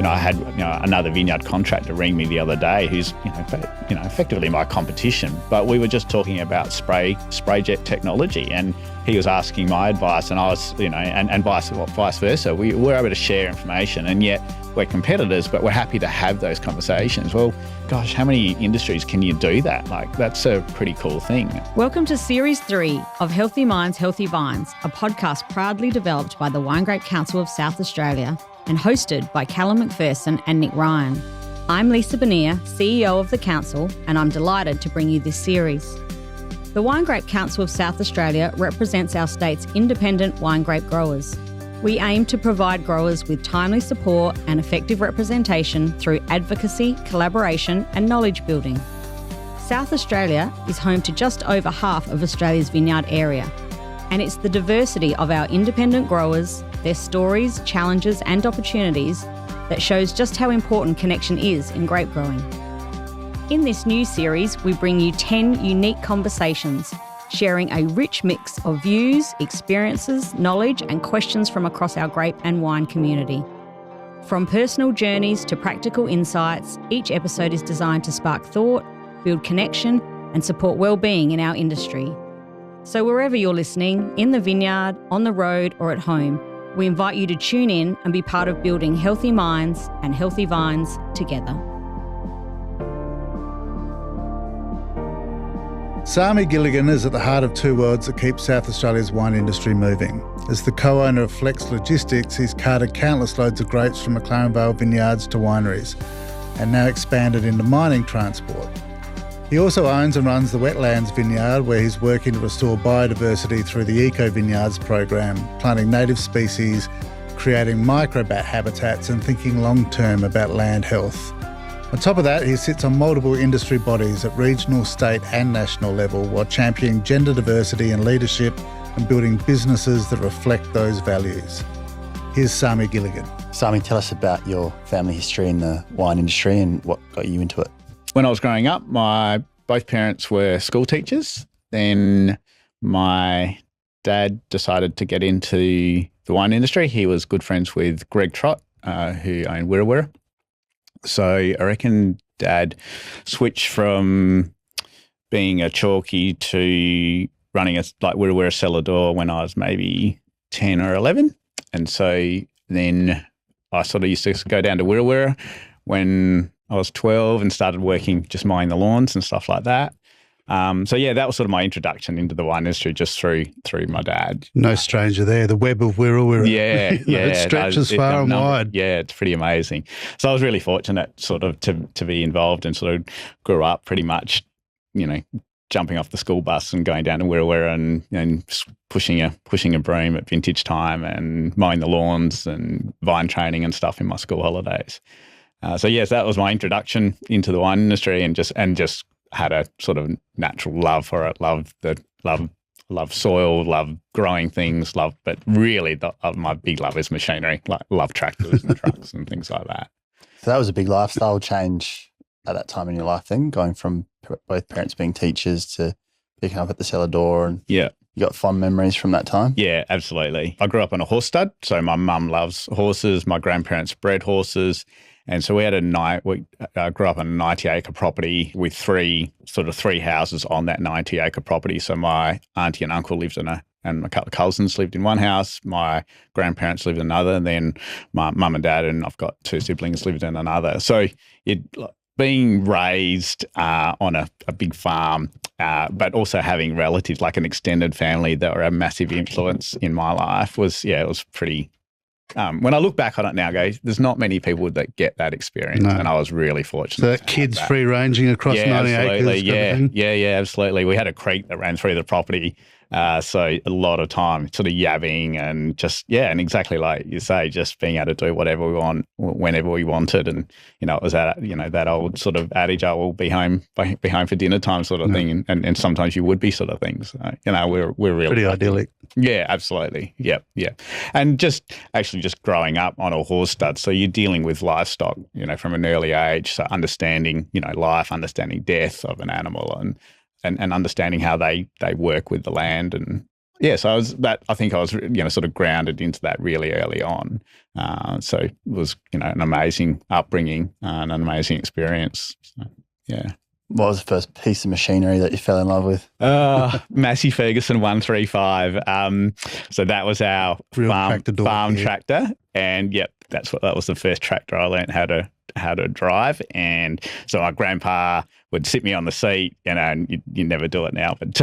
I had another vineyard contractor ring me the other day who's effectively my competition, but we were just talking about spray jet technology, and he was asking my advice, and I was and vice versa. We were able to share information, and yet we're competitors, but we're happy to have those conversations. Well, gosh, how many industries can you do that? Like, that's a pretty cool thing. Welcome to Series 3 of Healthy Minds, Healthy Vines, a podcast proudly developed by the Wine Grape Council of South Australia and hosted by Callum McPherson and Nick Ryan. I'm Lisa Bonnier, CEO of the Council, and I'm delighted to bring you this series. The Wine Grape Council of South Australia represents our state's independent wine grape growers. We aim to provide growers with timely support and effective representation through advocacy, collaboration and knowledge building. South Australia is home to just over half of Australia's vineyard area, and it's the diversity of our independent growers, their stories, challenges and opportunities that shows just how important connection is in grape growing. In this new series, we bring you 10 unique conversations, sharing a rich mix of views, experiences, knowledge and questions from across our grape and wine community. From personal journeys to practical insights, each episode is designed to spark thought, build connection and support well-being in our industry. So wherever you're listening, in the vineyard, on the road or at home, we invite you to tune in and be part of building healthy minds and healthy vines together. Sami Gilligan is at the heart of two worlds that keep South Australia's wine industry moving. As the co-owner of Flex Logistics, he's carted countless loads of grapes from McLaren Vale vineyards to wineries, and now expanded into mining transport. He also owns and runs the Wetlands Vineyard, where he's working to restore biodiversity through the EcoVineyards program, planting native species, creating microbat habitats and thinking long-term about land health. On top of that, he sits on multiple industry bodies at regional, state and national level while championing gender diversity and leadership and building businesses that reflect those values. Here's Sami Gilligan. Sami, tell us about your family history in the wine industry and what got you into it. When I was growing up, both parents were school teachers. Then my dad decided to get into the wine industry. He was good friends with Greg Trott, who owned Wirrawira. So I reckon Dad switched from being a chalky to running a Wirrawira cellar door when I was maybe 10 or 11. And so then I sort of used to go down to Wirrawira when I was 12 and started working, just mowing the lawns and stuff like that. That was sort of my introduction into the wine industry, just through my dad. No stranger there, the web of Wirrawira. Yeah. It stretches far and wide. Yeah, it's pretty amazing. So I was really fortunate sort of to be involved and sort of grew up pretty much, jumping off the school bus and going down to Wirrawira and pushing a broom at vintage time and mowing the lawns and vine training and stuff in my school holidays. That was my introduction into the wine industry, and just had a sort of natural love for it. Love soil, love growing things, but really my big love is machinery. Love tractors and trucks and things like that. So that was a big lifestyle change at that time in your life then, going from both parents being teachers to picking up at the cellar door, and you got fond memories from that time? Yeah, absolutely. I grew up on a horse stud, so my mum loves horses. My grandparents bred horses. And so we grew up on a 90-acre property with three houses on that 90-acre property. So my auntie and uncle lived and a couple of cousins lived in one house. My grandparents lived in another, and then my mum and dad, and I've got two siblings, lived in another. So being raised on a big farm, but also having relatives, like an extended family that were a massive influence in my life it was pretty. When I look back on it now, there's not many people that get that experience, and I was really fortunate. So that kids free ranging across 90 acres. Yeah, absolutely. We had a creek that ran through the property, so a lot of time sort of yabbing and just and exactly like you say, just being able to do whatever we want whenever we wanted, and it was that old sort of adage, "I will be home for dinner time" sort of thing, and sometimes you would be sort of things. We're really pretty idyllic. Yeah, absolutely. Yeah. And just growing up on a horse stud, so you're dealing with livestock, from an early age, so understanding, life, understanding death of an animal and understanding how they work with the land. And So I think I was sort of grounded into that really early on. So it was an amazing upbringing and an amazing experience. So, yeah. What was the first piece of machinery that you fell in love with? Massey Ferguson 135. So that was our farm tractor, and that was the first tractor I learned how to drive. And so my grandpa would sit me on the seat, and you never do it now, but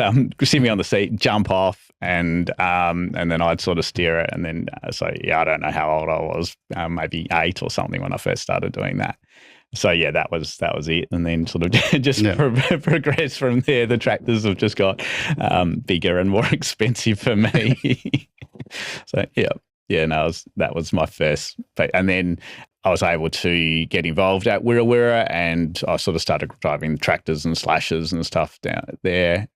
sit me on the seat, jump off, and then I'd sort of steer it. And then I don't know how old I was, maybe 8 or something when I first started doing that. So that was it, and then sort of just progressed from there. The tractors have just got bigger and more expensive for me. So that was my first, and then I was able to get involved at Wirrawirra, and I sort of started driving tractors and slashers and stuff down there.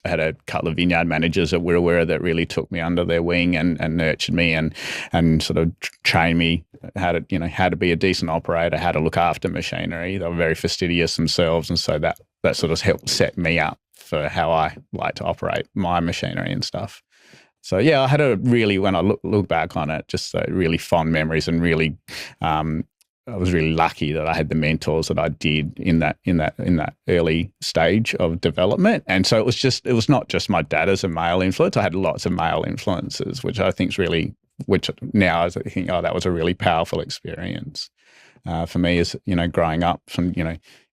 I had a couple of vineyard managers at Wirrawirra that really took me under their wing and nurtured me and sort of trained me how to be a decent operator, how to look after machinery. They were very fastidious themselves, and so that sort of helped set me up for how I like to operate my machinery and stuff. So I had when I look back on it, just really fond memories, and really I was really lucky that I had the mentors that I did in that early stage of development. And so it was not just my dad as a male influence. I had lots of male influences, which I think which now I think, that was a really powerful experience for me as, growing up from,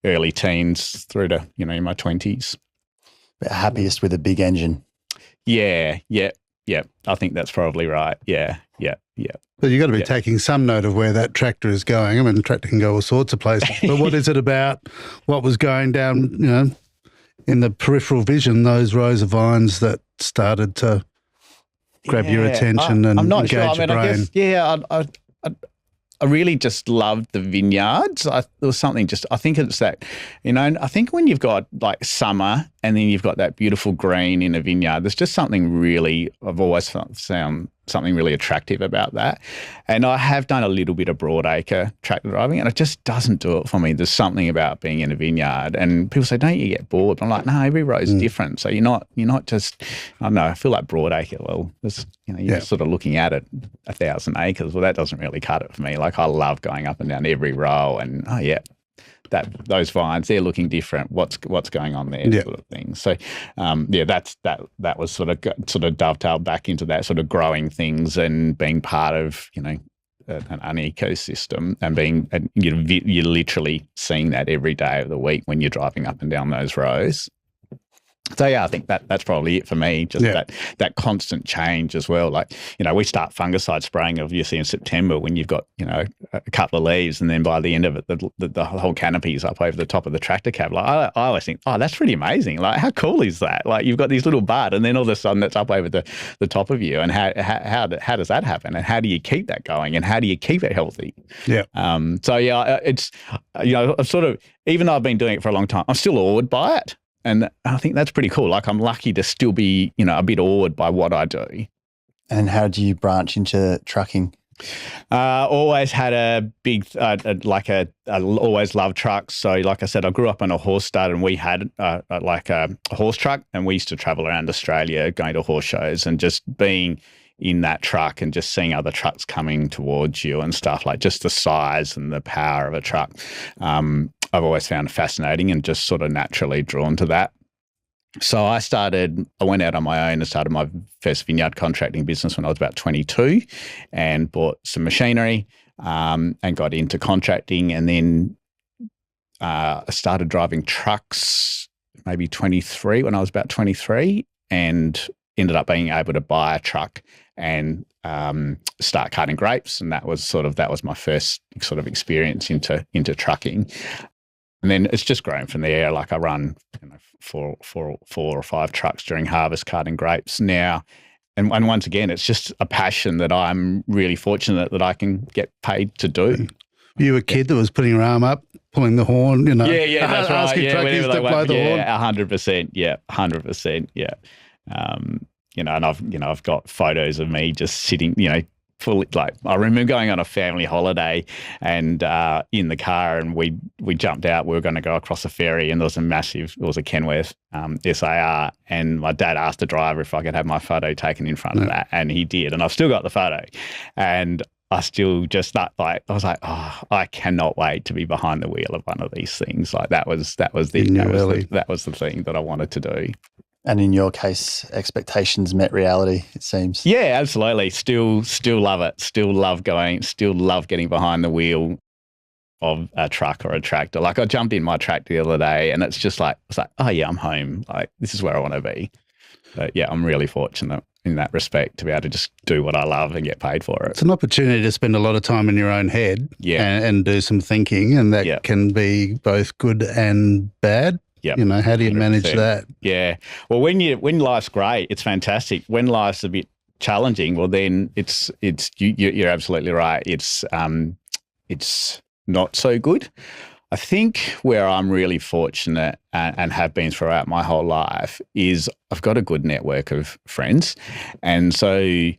early teens through to, in my 20s. But happiest with a big engine. Yeah. I think that's probably right. Yeah. But you've got to be taking some note of where that tractor is going. I mean, the tractor can go all sorts of places. But what is it about what was going down, in the peripheral vision, those rows of vines that started to grab your attention and engage your brain? I really just loved the vineyards. There was something I think it's that, I think when you've got like summer and then you've got that beautiful green in a vineyard, there's just something really, I've always found something really attractive about that. And I have done a little bit of broadacre tractor driving, and it just doesn't do it for me. There's something about being in a vineyard, and people say, don't you get bored? I'm like, no, every row is different. So you're not just, I don't know, I feel like broadacre, well, you're sort of looking at it 1,000 acres. Well, that doesn't really cut it for me. Like, I love going up and down every row, and those vines, they're looking different. What's going on there, sort of thing. So, that was sort of dovetailed back into that sort of growing things and being part of, an ecosystem, and you're literally seeing that every day of the week when you're driving up and down those rows. So I think that's probably it for me. Just that constant change as well. Like, we start fungicide spraying obviously in September when you've got, a couple of leaves, and then by the end of it, the whole canopy is up over the top of the tractor cab. Like, I always think, that's pretty amazing. Like, how cool is that? Like, you've got these little bud, and then all of a sudden it's up over the top of you. And how does that happen? And how do you keep that going? And how do you keep it healthy? Yeah. It's, I've sort of, even though I've been doing it for a long time, I'm still awed by it. And I think that's pretty cool. Like, I'm lucky to still be, a bit awed by what I do. And how do you branch into trucking? Always had a big, I always loved trucks. So like I said, I grew up on a horse stud, and we had a horse truck, and we used to travel around Australia going to horse shows, and just being in that truck and just seeing other trucks coming towards you and stuff, like just the size and the power of a truck. I've always found fascinating and just sort of naturally drawn to that. So I went out on my own and started my first vineyard contracting business when I was about 22, and bought some machinery and got into contracting. And then I started driving trucks maybe when I was about 23, and ended up being able to buy a truck and start carting grapes. And that was my first sort of experience into trucking. And then it's just grown from there. Like, I run 4 or 5 trucks during harvest carting grapes now. And once again, it's just a passion that I'm really fortunate that I can get paid to do. You were a kid that was putting your arm up, pulling the horn, Yeah, that's right. Asking truckies to blow the horn. 100%. Yeah, 100%. Yeah. And I've got photos of me just sitting, fully, like, I remember going on a family holiday and in the car, and we jumped out. We were going to go across a ferry, and there was it was a Kenworth SAR, and my dad asked the driver if I could have my photo taken in front of that, and he did, and I've still got the photo. And I still just I was like, oh, I cannot wait to be behind the wheel of one of these things. Like that was the thing that I wanted to do. And in your case, expectations met reality, it seems. Yeah, absolutely. Still love it. Still love getting behind the wheel of a truck or a tractor. Like I jumped in my tractor the other day, and it's like, oh yeah, I'm home. Like this is where I want to be. But yeah, I'm really fortunate in that respect to be able to just do what I love and get paid for it. It's an opportunity to spend a lot of time in your own head and do some thinking, and that can be both good and bad. Yep. You know, how do you 100%. Manage that? Yeah. Well, when life's great, it's fantastic. When life's a bit challenging, well, then you're absolutely right. It's not so good. I think where I'm really fortunate and have been throughout my whole life is I've got a good network of friends, and so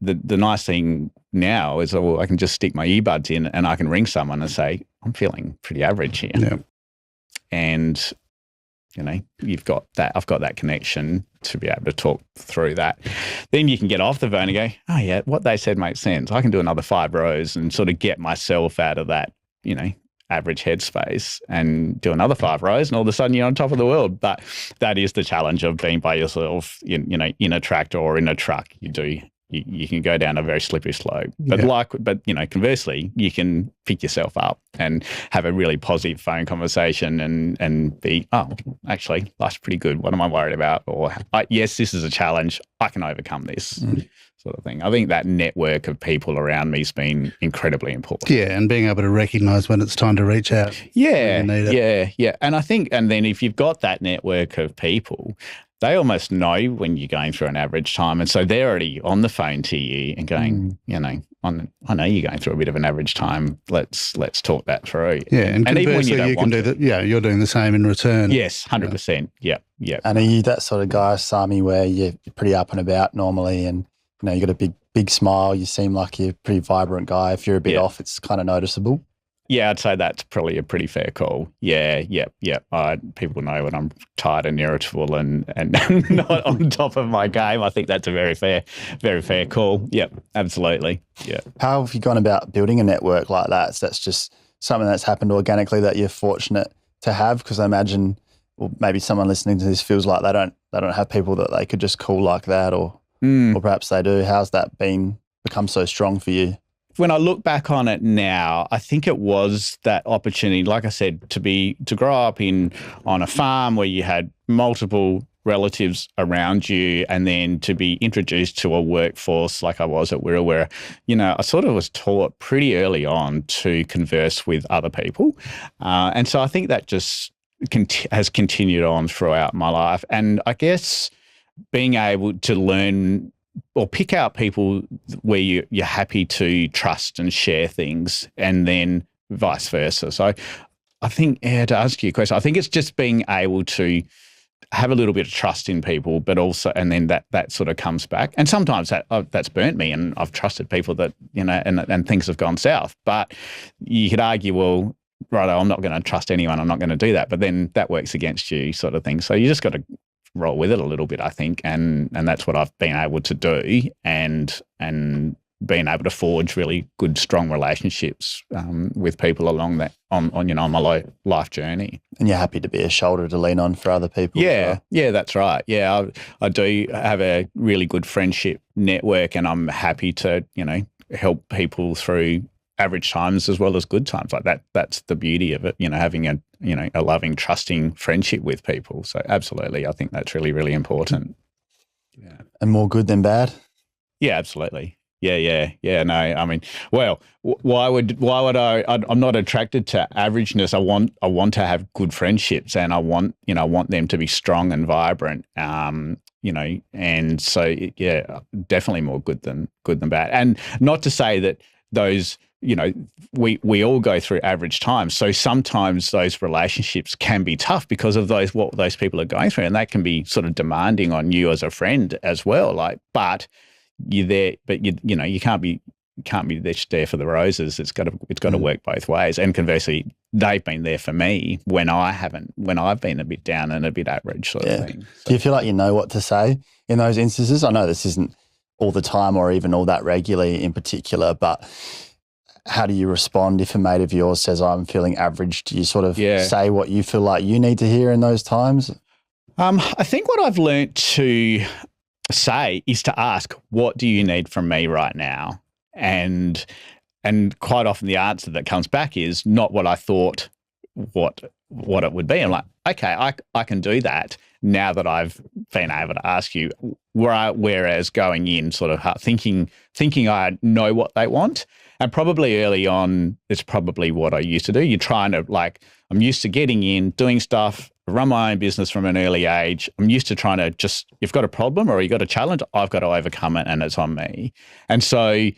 the nice thing now is I can just stick my earbuds in and I can ring someone and say I'm feeling pretty average here, and you know, you've got that. I've got that connection to be able to talk through that. Then you can get off the phone and go, oh yeah, what they said makes sense. I can do another 5 rows and sort of get myself out of that, you know, average headspace and do another 5 rows, and all of a sudden you're on top of the world. But that is the challenge of being by yourself, in a tractor or in a truck. You can go down a very slippery slope, but you know, conversely, you can pick yourself up and have a really positive phone conversation and be, oh, actually, life's pretty good. What am I worried about? Or yes, this is a challenge. I can overcome this sort of thing. I think that network of people around me's been incredibly important. Yeah, and being able to recognise when it's time to reach out. Yeah, and I think, and then if you've got that network of people, they almost know when you're going through an average time. And so they're already on the phone to you and going, you know, I know you're going through a bit of an average time. Let's talk that through. Yeah, and even when you don't want to. You're doing the same in return. Yes, 100%. Yep. And are you that sort of guy, Sami, where you're pretty up and about normally, and you know, you got a big smile, you seem like you're a pretty vibrant guy. If you're a bit off, it's kind of noticeable? Yeah, I'd say that's probably a pretty fair call. Yeah. People know when I'm tired and irritable and not on top of my game. I think that's a very fair call. Yep, absolutely. Yeah. How have you gone about building a network like that? So that's just something that's happened organically that you're fortunate to have? Because I imagine, well, maybe someone listening to this feels like they don't have people that they could just call like that, or perhaps they do. How's that become so strong for you? When I look back on it now, I think it was that opportunity, like I said, to grow up on a farm where you had multiple relatives around you, and then to be introduced to a workforce like I was at Wirral, where, you know, I sort of was taught pretty early on to converse with other people. And so I think that just has continued on throughout my life. And I guess being able to learn or pick out people where you're happy to trust and share things, and then vice versa. So I think, to answer your question, I think it's just being able to have a little bit of trust in people, but also, and then that sort of comes back. And sometimes that's burnt me, and I've trusted people that, you know, and things have gone south. But you could argue, well, righto, I'm not going to trust anyone. I'm not going to do that. But then that works against you, sort of thing. So you just got to roll with it a little bit, I think, and that's what I've been able to do, and being able to forge really good, strong relationships with people along that on my life journey. And you're happy to be a shoulder to lean on for other people. Yeah, that's right. Yeah, I do have a really good friendship network, and I'm happy to, you know, help people through average times as well as good times. Like that's the beauty of it, you know, having a loving, trusting friendship with people. So absolutely, I think that's really, really important. Yeah. And more good than bad? Yeah, absolutely. Yeah. No, I mean, well, why would I'm not attracted to averageness. I want to have good friendships, and I want them to be strong and vibrant. You know, and so yeah, definitely more good than bad. And not to say that those, you know, we all go through average times. So sometimes those relationships can be tough because of what those people are going through, and that can be sort of demanding on you as a friend as well. But you're there, but you can't be there for the roses. It's got to work both ways. And conversely, they've been there for me when I've been a bit down and a bit average sort of thing. So, do you feel like you know what to say in those instances? I know this isn't all the time or even all that regularly in particular, but how do you respond if a mate of yours says, I'm feeling average? Do you sort of say what you feel like you need to hear in those times? I think what I've learned to say is to ask, what do you need from me right now? And quite often the answer that comes back is not what I thought what it would be. I'm like, okay, I can do that now that I've been able to ask you. Whereas going in sort of thinking I know what they want, and probably early on, it's probably what I used to do. You're trying to I'm used to getting in, doing stuff, run my own business from an early age. I'm used to trying to you've got a problem or you've got a challenge, I've got to overcome it and it's on me. And so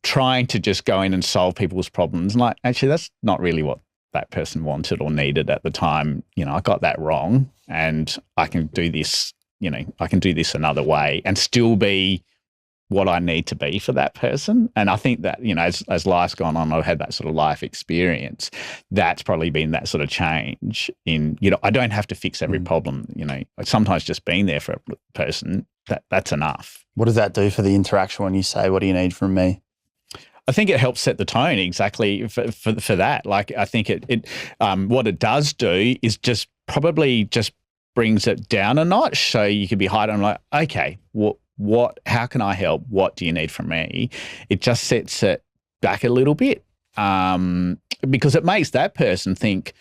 trying to just go in and solve people's problems, like, actually, that's not really what that person wanted or needed at the time. I got that wrong and I can do this, I can do this another way and still be what I need to be for that person. And I think that, as life's gone on, I've had that sort of life experience. That's probably been that sort of change in, I don't have to fix every problem, sometimes just being there for a person, that's enough. What does that do for the interaction when you say, what do you need from me? I think it helps set the tone exactly for that. Like, I think it what it does do is just brings it down a notch. So you could be hiding. I'm like, okay, how can I help? What do you need from me? It just sets it back a little bit because it makes that person think,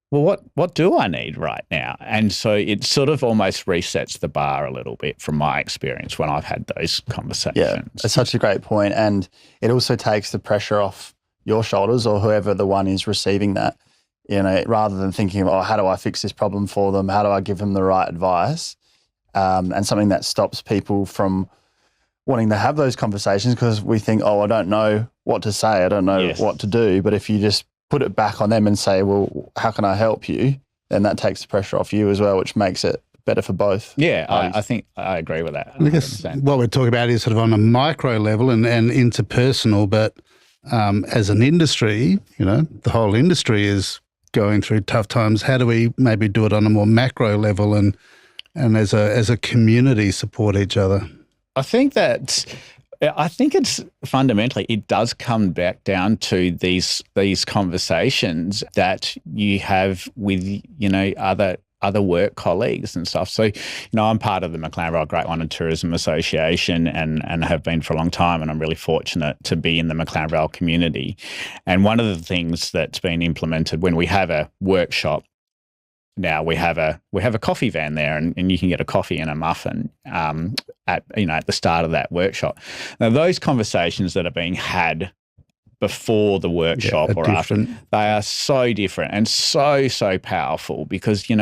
well, what do I need right now? And so it sort of almost resets the bar a little bit from my experience when I've had those conversations. Yeah, it's such a great point. And it also takes the pressure off your shoulders or whoever the one is receiving that, rather than thinking, how do I fix this problem for them? How do I give them the right advice? And something that stops people from wanting to have those conversations because we think, I don't know what to say. I don't know what to do. But if you just put it back on them and say, well, how can I help you? Then that takes the pressure off you as well, which makes it better for both. Yeah, I think I agree with that. 100%. I guess what we're talking about is sort of on a micro level and interpersonal, but as an industry, the whole industry is going through tough times. How do we maybe do it on a more macro level and as a community support each other? I think it's fundamentally, it does come back down to these conversations that you have with, other work colleagues and stuff. So, I'm part of the McLaren Vale Great Wine and Tourism Association and have been for a long time, and I'm really fortunate to be in the McLaren Vale community. And one of the things that's been implemented when we have a workshop, now we have a coffee van there, and you can get a coffee and a muffin at the start of that workshop. Now, those conversations that are being had before the workshop or after, they are so different and so powerful because you're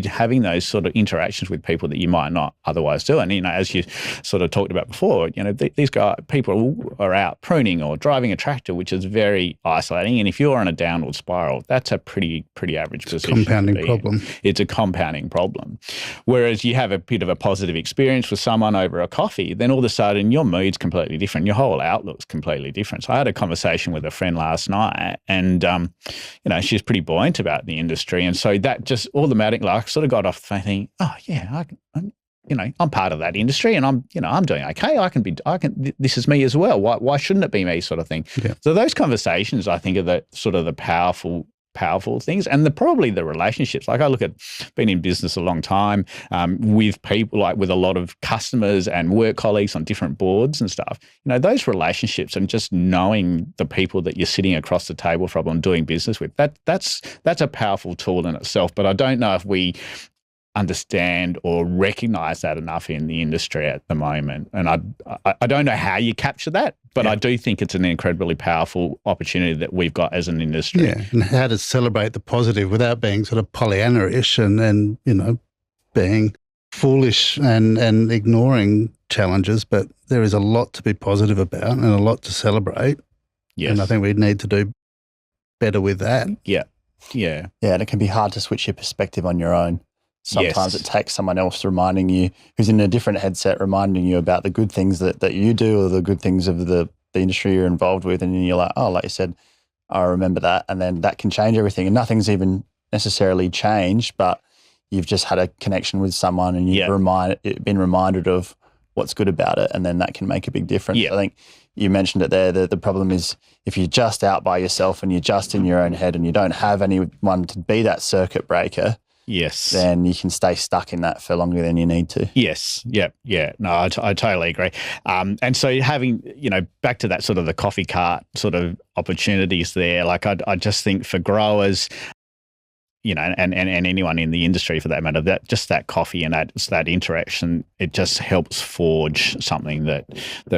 having those sort of interactions with people that you might not otherwise do. And as you sort of talked about before, these people are out pruning or driving a tractor, which is very isolating. And if you're on a downward spiral, that's a pretty average position. Compounding problem. It's a compounding problem. Whereas you have a bit of a positive experience with someone over a coffee, then all of a sudden your mood's completely different. Your whole outlook's completely different. So I had a conversation with a friend last night and, she's pretty buoyant about the industry. And so that just automatically, I sort of got off thinking, I'm part of that industry and I'm doing okay. This is me as well. Why shouldn't it be me sort of thing? Yeah. So those conversations, I think, are the sort of the powerful things and probably the relationships. Like I look at being in business a long time with people, like with a lot of customers and work colleagues on different boards and stuff, those relationships and just knowing the people that you're sitting across the table from and doing business with, that's a powerful tool in itself. But I don't know if we understand or recognize that enough in the industry at the moment. And I don't know how you capture that, but I do think it's an incredibly powerful opportunity that we've got as an industry. Yeah, and how to celebrate the positive without being sort of Pollyanna-ish and being foolish and ignoring challenges. But there is a lot to be positive about and a lot to celebrate. Yes. And I think we need to do better with that. Yeah. Yeah. Yeah, and it can be hard to switch your perspective on your own. sometimes Yes. it takes someone else reminding you, who's in a different headset, reminding you about the good things that you do, or the good things of the industry you're involved with. And then you're like, oh, like you said, I remember that. And then that can change everything. And nothing's even necessarily changed, but you've just had a connection with someone and you've been reminded of what's good about it. And then that can make a big difference. Yeah. I think you mentioned it there. The problem is if you're just out by yourself and you're just in your own head and you don't have anyone to be that circuit breaker, Yes. then you can stay stuck in that for longer than you need to. Yes. Yep. Yeah. No, I totally agree. And so having, back to that sort of the coffee cart sort of opportunities there, like I just think for growers, and anyone in the industry for that matter, that just that coffee and that interaction, it just helps forge something that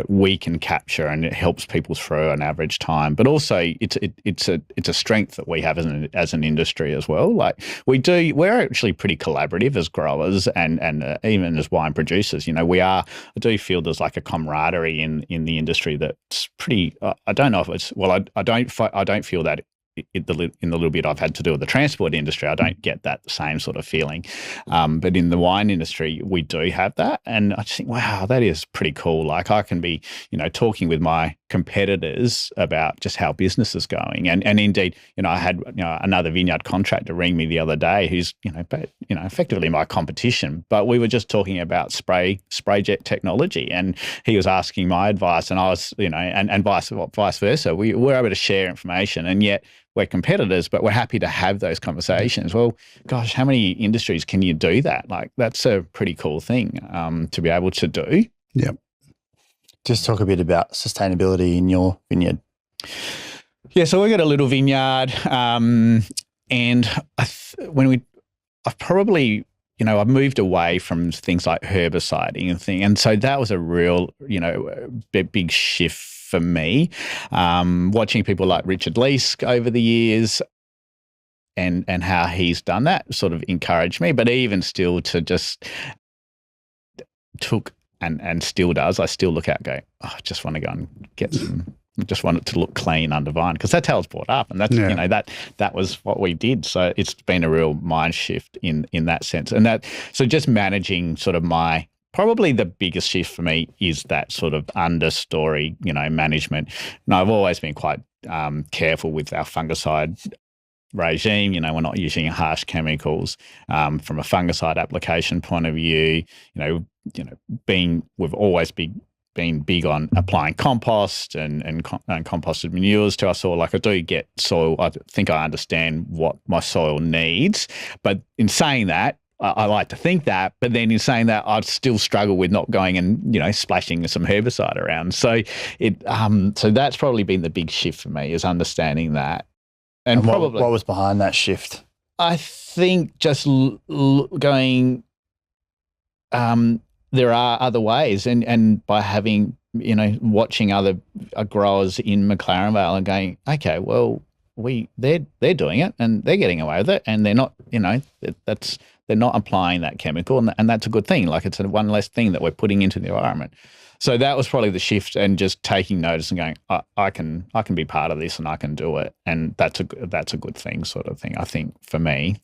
we can capture, and it helps people through an average time. But also, it's a strength that we have as an industry as well. Like we're actually pretty collaborative as growers and even as wine producers. I do feel there's like a camaraderie in the industry that's pretty. I don't know if it's I don't feel that. In the little bit I've had to do with the transport industry, I don't get that same sort of feeling. But in the wine industry, we do have that. And I just think, wow, that is pretty cool. Like I can be, talking with my competitors about just how business is going. And indeed, I had, another vineyard contractor ring me the other day who's, effectively my competition. But we were just talking about spray jet technology, and he was asking my advice, and I was, and vice versa. We were able to share information, and yet we're competitors, but we're happy to have those conversations. Well, gosh, how many industries can you do that? Like that's a pretty cool thing to be able to do. Yep. Just talk a bit about sustainability in your vineyard. Yeah, so we've got a little vineyard, and I've probably, I've moved away from things like herbiciding and so that was a real, big shift for me. Watching people like Richard Leask over the years and how he's done that sort of encouraged me, but even still to just took and still does. I still look out and go, I just want to go and get some. I just want it to look clean under vine because that's how it's brought up, and that's that was what we did. So it's been a real mind shift in that sense, and so just managing sort of probably the biggest shift for me is that sort of understory, management. And I've always been quite careful with our fungicide regime. We're not using harsh chemicals from a fungicide application point of view. We've always been big on applying compost and composted manures to our soil. Like I do get soil. I think I understand what my soil needs, but in saying that, I like to think that, but then in saying that, I'd still struggle with not going and, splashing some herbicide around. So so that's probably been the big shift for me, is understanding that. And probably what was behind that shift? I think just going, there are other ways, and by having, watching other growers in McLaren Vale and going, okay, well, they're doing it and they're getting away with it, and they're not, they're not applying that chemical, and that's a good thing. Like it's one less thing that we're putting into the environment. So that was probably the shift, and just taking notice and going, I can be part of this and I can do it, and that's a good thing, sort of thing. I think for me.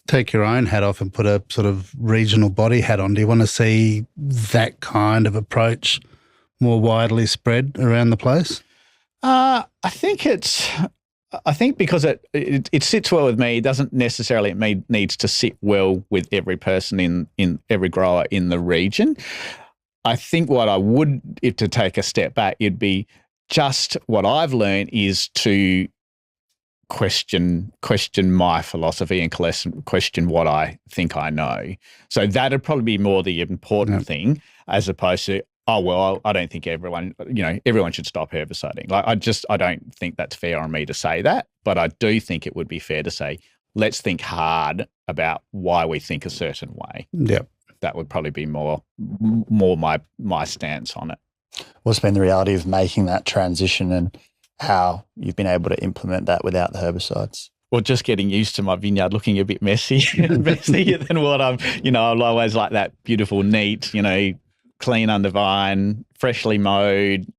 Take your own hat off and put a sort of regional body hat on. Do you want to see that kind of approach more widely spread around the place? I think because it sits well with me, it doesn't necessarily needs to sit well with every person in every grower in the region. I think what I would, if to take a step back, it'd be just what I've learned is to question my philosophy and question what I think I know. So that'd probably be more the important thing, as opposed to, oh, well, I don't think everyone should stop herbiciding. Like I don't think that's fair on me to say that, but I do think it would be fair to say, let's think hard about why we think a certain way. Yep. That would probably be more my stance on it. What's been the reality of making that transition, and how you've been able to implement that without the herbicides? Well, just getting used to my vineyard looking a bit messier than what I'm, I'll always like that beautiful, neat, clean under vine, freshly mowed,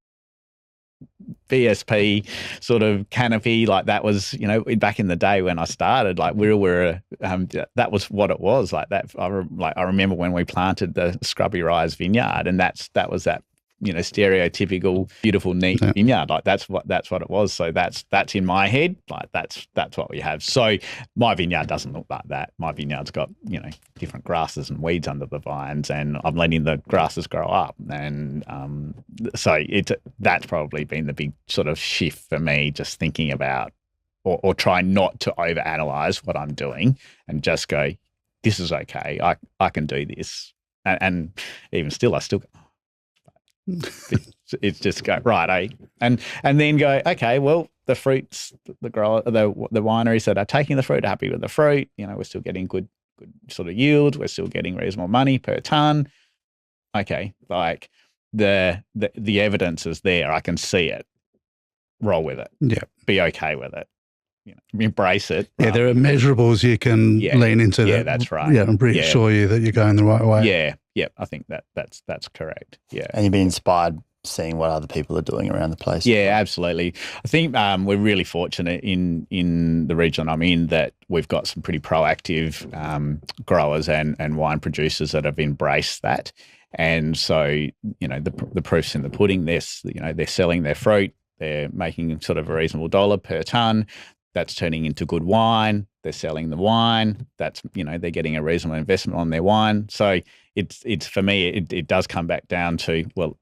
BSP sort of canopy. Like that was, back in the day when I started, like we were, that was what it was like that. I remember when we planted the Scrubby Rise vineyard, and that was that, stereotypical, beautiful, neat vineyard. Like that's what it was. So that's in my head. Like that's what we have. So my vineyard doesn't look like that. My vineyard's got, different grasses and weeds under the vines, and I'm letting the grasses grow up. And so that's probably been the big sort of shift for me, just thinking about or try not to overanalyze what I'm doing and just go, this is okay. I can do this. And even still, I still it's just go right, and then go, okay, well, the fruits, the wineries that are taking the fruit are happy with the fruit. We're still getting good sort of yield. We're still getting reasonable money per ton. Okay, like the evidence is there. I can see it. Roll with it. Yeah, be okay with it. Embrace it. Yeah, there are measurables you can lean into. Yeah, that's right. Yeah, and reassure you that you're going the right way. Yeah, I think that's correct. Yeah, and you've been inspired seeing what other people are doing around the place. Yeah, absolutely. I think we're really fortunate in the region I'm in that we've got some pretty proactive growers and wine producers that have embraced that. And so, the proof's in the pudding. They're selling their fruit. They're making sort of a reasonable $1 per ton. That's turning into good wine. They're selling the wine. That's, they're getting a reasonable investment on their wine. So it's for me, it does come back down to, well,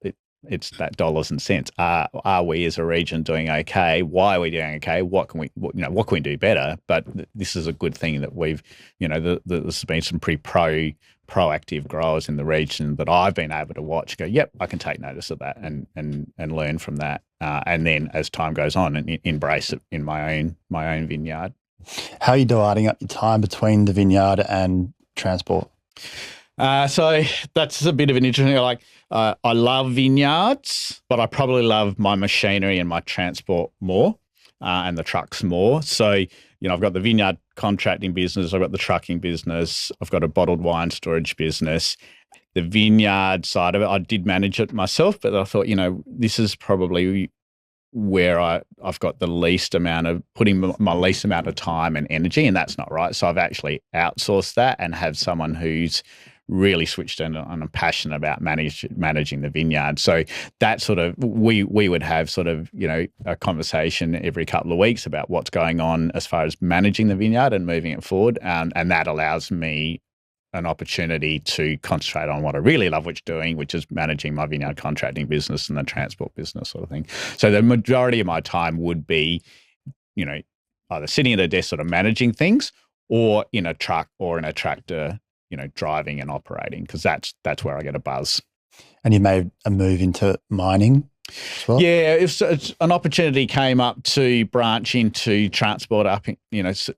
it's that dollars and cents. Are we as a region doing okay? Why are we doing okay? What can we do better? But this is a good thing that we've, there's been some pretty proactive growers in the region that I've been able to watch. Go, yep, I can take notice of that and learn from that. And then as time goes on, and embrace it in my own vineyard. How are you dividing up your time between the vineyard and transport? So that's a bit of an interesting, I love vineyards, but I probably love my machinery and my transport more, and the trucks more. So, I've got the vineyard contracting business, I've got the trucking business, I've got a bottled wine storage business. The vineyard side of it, I did manage it myself, but I thought, this is probably where I've got the least amount of putting my least amount of time and energy, and that's not right. So I've actually outsourced that and have someone who's really switched on and passionate about managing the vineyard. So that sort of, we would have sort of, a conversation every couple of weeks about what's going on as far as managing the vineyard and moving it forward. And that allows me an opportunity to concentrate on what I really love doing, which is managing my vineyard contracting business and the transport business sort of thing. So the majority of my time would be, either sitting at a desk sort of managing things, or in a truck or in a tractor, driving and operating, because that's where I get a buzz. And you made a move into mining as well? Yeah, it's an opportunity came up to branch into transport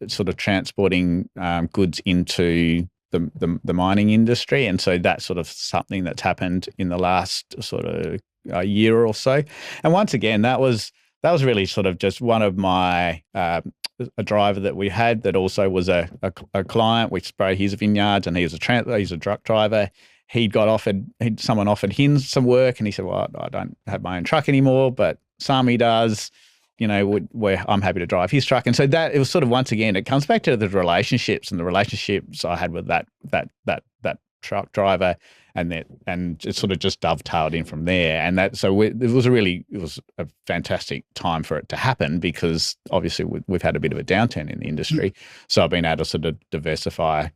sort of transporting goods into the mining industry. And so that's sort of something that's happened in the last sort of a year or so. And once again, that was really sort of just one of my a driver that we had that also was a client. We sprayed his vineyards, and he's a truck driver. Someone offered him some work, and he said, well, I don't have my own truck anymore, but Sami does, where I'm happy to drive his truck. And so that it was sort of, once again, it comes back to the relationships I had with that truck driver, and it sort of just dovetailed in from there. And it was a fantastic time for it to happen, because obviously we've had a bit of a downturn in the industry. So I've been able to sort of diversify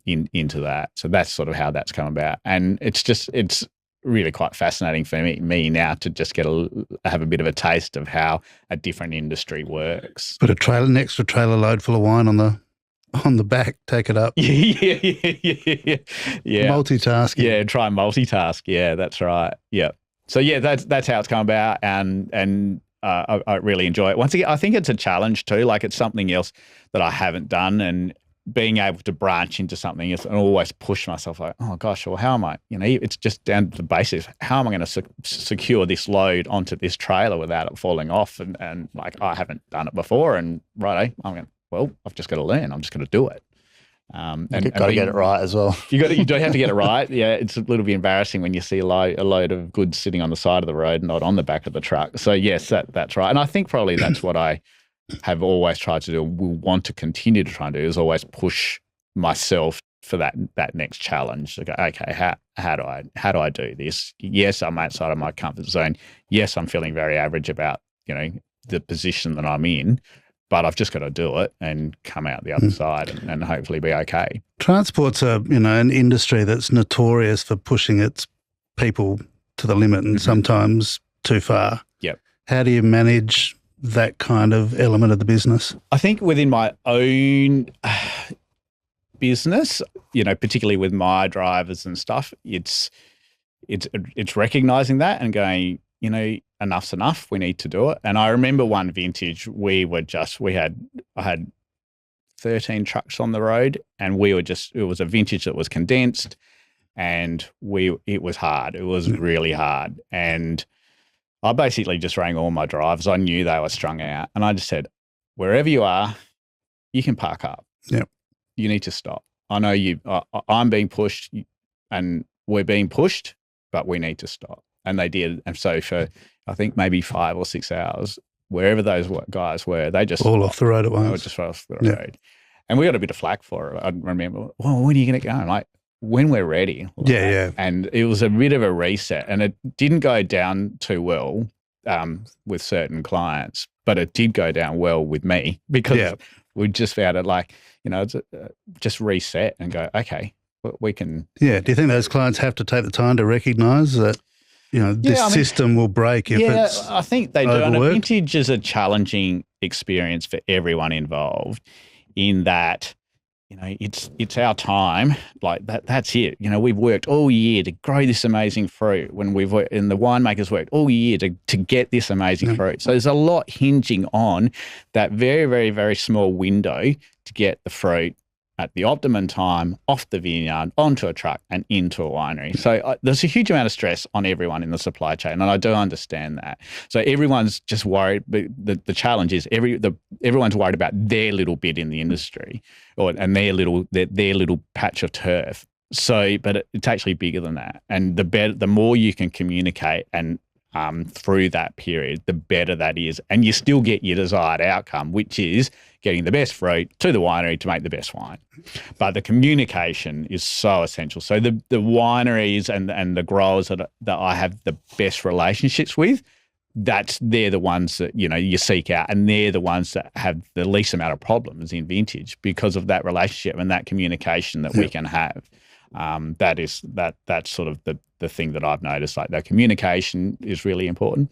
into that. So that's sort of how that's come about. And it's really quite fascinating for me now to just have a bit of a taste of how a different industry works. Put an extra trailer load full of wine on the back, take it up. Yeah. Multitasking. Yeah, try and multitask. Yeah, that's right. Yeah. So yeah, that's how it's come about, and I really enjoy it. Once again, I think it's a challenge too. Like, it's something else that I haven't done, and being able to branch into something else and always push myself like, oh gosh, well, how am I, it's just down to the basics. How am I going to secure this load onto this trailer without it falling off? And like, I haven't done it before, and I've just got to learn. I'm just going to do it. You've got to get it right as well. You do have to get it right. Yeah, it's a little bit embarrassing when you see a load of goods sitting on the side of the road, not on the back of the truck. So yes, that's right. And I think probably that's what I have always tried to do, will want to continue to try and do, is always push myself for that next challenge. To go, okay, how do I do this? Yes, I'm outside of my comfort zone. Yes, I'm feeling very average about, the position that I'm in, but I've just got to do it and come out the other side and hopefully be okay. Transport's an industry that's notorious for pushing its people to the limit and sometimes too far. Yep. How do you manage that kind of element of the business? I think within my own business, particularly with my drivers and stuff, it's recognizing that and going, enough's enough. We need to do it. And I remember one vintage, I had 13 trucks on the road, and it was a vintage that was condensed, and it was hard. It was really hard. And I basically just rang all my drivers. I knew they were strung out, and I just said, wherever you are, you can park up. Yep. You need to stop. I know I'm being pushed and we're being pushed, but we need to stop. And they did. And so for, I think, maybe 5 or 6 hours, wherever those guys were, they just all off the road at once. They were just off the road. And we got a bit of flack for it. I remember, well, when are you going to go? I'm like, when we're ready. Yeah. And it was a bit of a reset, and it didn't go down too well with certain clients, but it did go down well with me because we just found it it's just reset and go, okay, we can. Yeah. Do you think those clients have to take the time to recognise that, this system will break if it's I think they do. overworked? And a vintage is a challenging experience for everyone involved in that, it's our time. Like that's it. We've worked all year to grow this amazing fruit, and the winemakers worked all year to get this amazing fruit. So there's a lot hinging on that very, very, very small window to get the fruit at the optimum time off the vineyard, onto a truck and into a winery. So there's a huge amount of stress on everyone in the supply chain, and I do understand that. So everyone's just worried. But the challenge is everyone's worried about their little bit in the industry, and their little patch of turf. So, but it's actually bigger than that. And the more you can communicate and through that period, the better that is. And you still get your desired outcome, which is getting the best fruit to the winery to make the best wine. But the communication is so essential. So the wineries and the growers that I have the best relationships with, they're the ones that, you seek out, and they're the ones that have the least amount of problems in vintage because of that relationship and that communication that we can have. That's sort of the thing that I've noticed. Like, that communication is really important.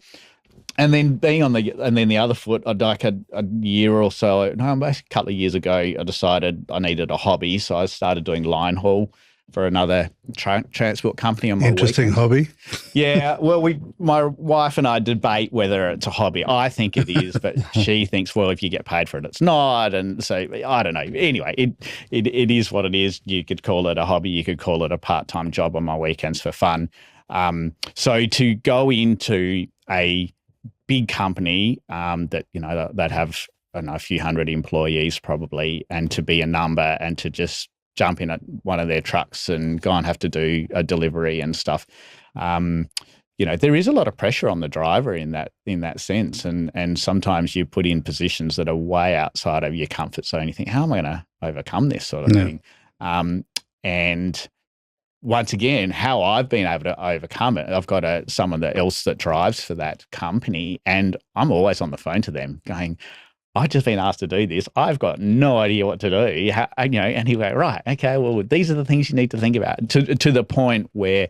And then the other foot, like a year or so, no, a couple of years ago, I decided I needed a hobby, so I started doing line haul for another transport company on my Interesting weekends. Hobby. Yeah, well, my wife and I debate whether it's a hobby. I think it is, but she thinks, well, if you get paid for it, it's not. And so I don't know. Anyway, it is what it is. You could call it a hobby. You could call it a part-time job on my weekends for fun. So to go into a big company that have, I don't know, a few hundred employees probably, and to be a number and to just jump in at one of their trucks and go and have to do a delivery and stuff. There is a lot of pressure on the driver in that sense. And sometimes you put in positions that are way outside of your comfort zone. You think, how am I going to overcome this sort of thing? And once again, how I've been able to overcome it, I've got someone else that drives for that company, and I'm always on the phone to them going, I've just been asked to do this. I've got no idea what to do. And he'll go, right, okay, well, these are the things you need to think about, to the point where,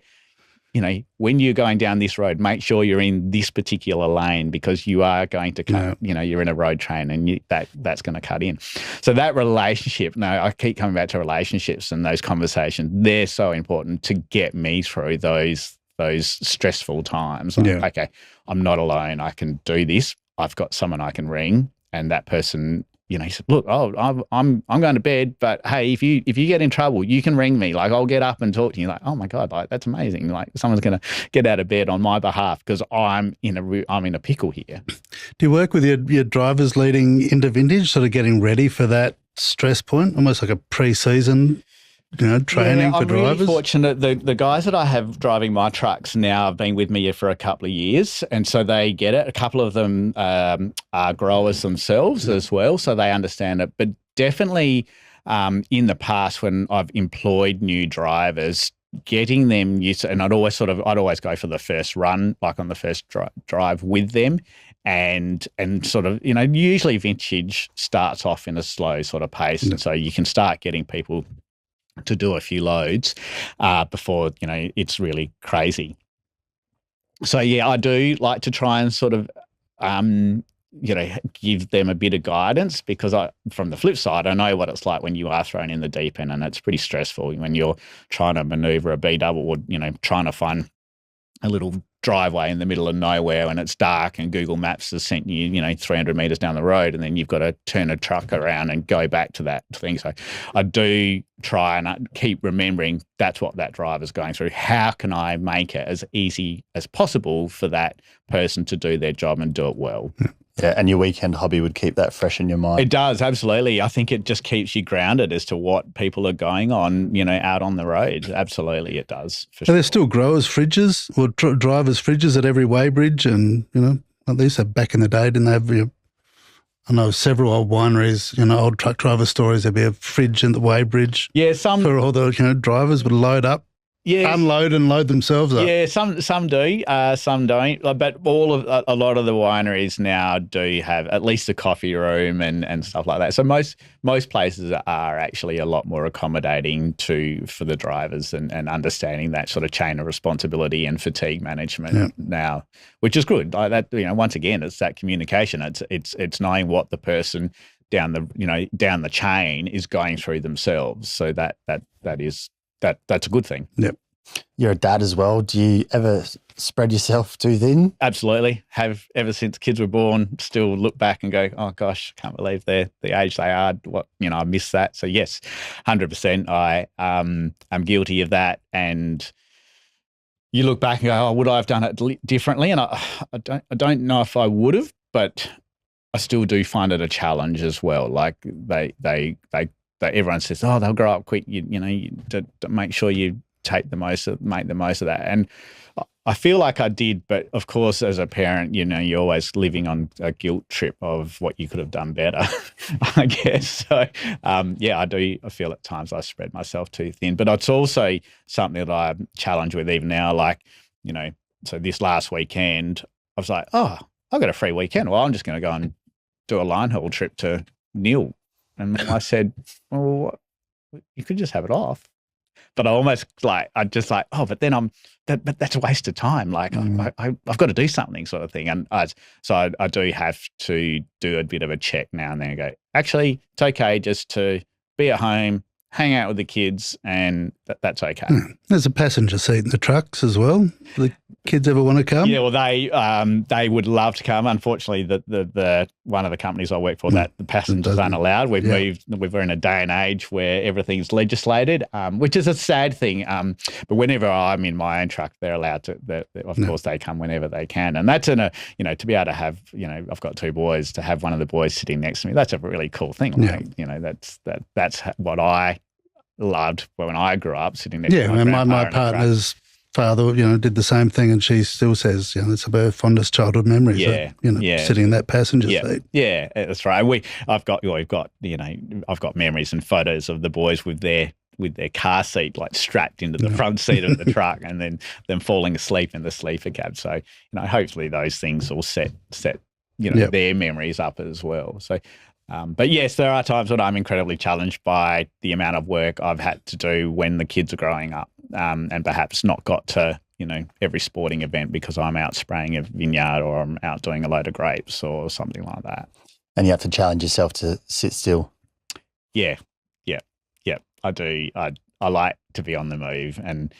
when you're going down this road, make sure you're in this particular lane, because you are going to cut, you're in a road train, and that's going to cut in. So that relationship, I keep coming back to relationships and those conversations. They're so important to get me through those stressful times. Okay, I'm not alone. I can do this. I've got someone I can ring. And that person, he said, look, I'm going to bed, but hey, if you get in trouble, you can ring me. Like, I'll get up and talk to you. Like, oh my God, like, that's amazing. Like, someone's going to get out of bed on my behalf because I'm in a pickle here. Do you work with your drivers leading into vintage, sort of getting ready for that stress point, almost like a pre-season, training for drivers? I'm really fortunate. The guys that I have driving my trucks now have been with me for a couple of years, and so they get it. A couple of them are growers themselves as well, so they understand it. But definitely in the past when I've employed new drivers, getting them used to, and I'd always go for the first run, like on the first drive with them, and sort of, usually vintage starts off in a slow sort of pace, and so you can start getting people to do a few loads before, it's really crazy. So, yeah, I do like to try and sort of, give them a bit of guidance, because from the flip side, I know what it's like when you are thrown in the deep end, and it's pretty stressful when you're trying to maneuver a B-double or, trying to find a little driveway in the middle of nowhere and it's dark and Google Maps has sent you, 300 metres down the road, and then you've got to turn a truck around and go back to that thing. So I do try and keep remembering that's what that driver's going through. How can I make it as easy as possible for that person to do their job and do it well? Yeah, and your weekend hobby would keep that fresh in your mind. It does, absolutely. I think it just keeps you grounded as to what people are going on, out on the road. Absolutely, it does. Are there still growers' fridges or drivers' fridges at every weighbridge? And, at least back in the day, didn't they have, I know several old wineries, old truck driver stories, there'd be a fridge in the weighbridge. Yeah, some for all the, drivers would load up. Yeah, unload and load themselves up. Yeah, some do, some don't. But a lot of the wineries now do have at least a coffee room and stuff like that. So most places are actually a lot more accommodating for the drivers and understanding that sort of chain of responsibility and fatigue management now, which is good. Like that, once again, it's that communication. It's knowing what the person down the chain is going through themselves. So that's a good thing. Yep. You're a dad as well. Do you ever spread yourself too thin? Absolutely. Have ever since kids were born, still look back and go, oh gosh, I can't believe they're the age they are. I miss that. So yes, 100%. I'm guilty of that. And you look back and go, oh, would I have done it differently? And I don't know if I would have, but I still do find it a challenge as well. Like everyone says, oh, they'll grow up quick. You to make sure you make the most of that. And I feel like I did, but of course, as a parent, you're always living on a guilt trip of what you could have done better, I guess. So, I do. I feel at times I spread myself too thin, but it's also something that I'm challenged with even now. Like, so this last weekend, I was like, oh, I've got a free weekend. Well, I'm just going to go and do a line haul trip to Neil. And I said, well, you could just have it off. But but then but that's a waste of time. Like I've got to do something sort of thing. And so I do have to do a bit of a check now and then and go, actually, it's okay just to be at home, hang out with the kids, and that's okay. There's a passenger seat in the trucks as well. The kids ever want to come? Yeah, well, they would love to come. Unfortunately, the one of the companies I work for, that the passengers aren't allowed. We're in a day and age where everything's legislated, which is a sad thing. But whenever I'm in my own truck, they're allowed to. Of course, they come whenever they can, and that's to be able to have. I've got two boys. To have one of the boys sitting next to me, that's a really cool thing. Like, that's what I loved when I grew up, sitting next to my grandpa. My partner's father, did the same thing, and she still says, it's of her fondest childhood memories. Sitting in that passenger seat. Yeah, that's right. I've got memories and photos of the boys with their car seat like strapped into the front seat of the truck, and then them falling asleep in the sleeper cab. So hopefully those things will set their memories up as well. So. But yes, there are times when I'm incredibly challenged by the amount of work I've had to do when the kids are growing up, and perhaps not got to, every sporting event because I'm out spraying a vineyard or I'm out doing a load of grapes or something like that. And you have to challenge yourself to sit still. Yeah, I do. I like to be on the move, and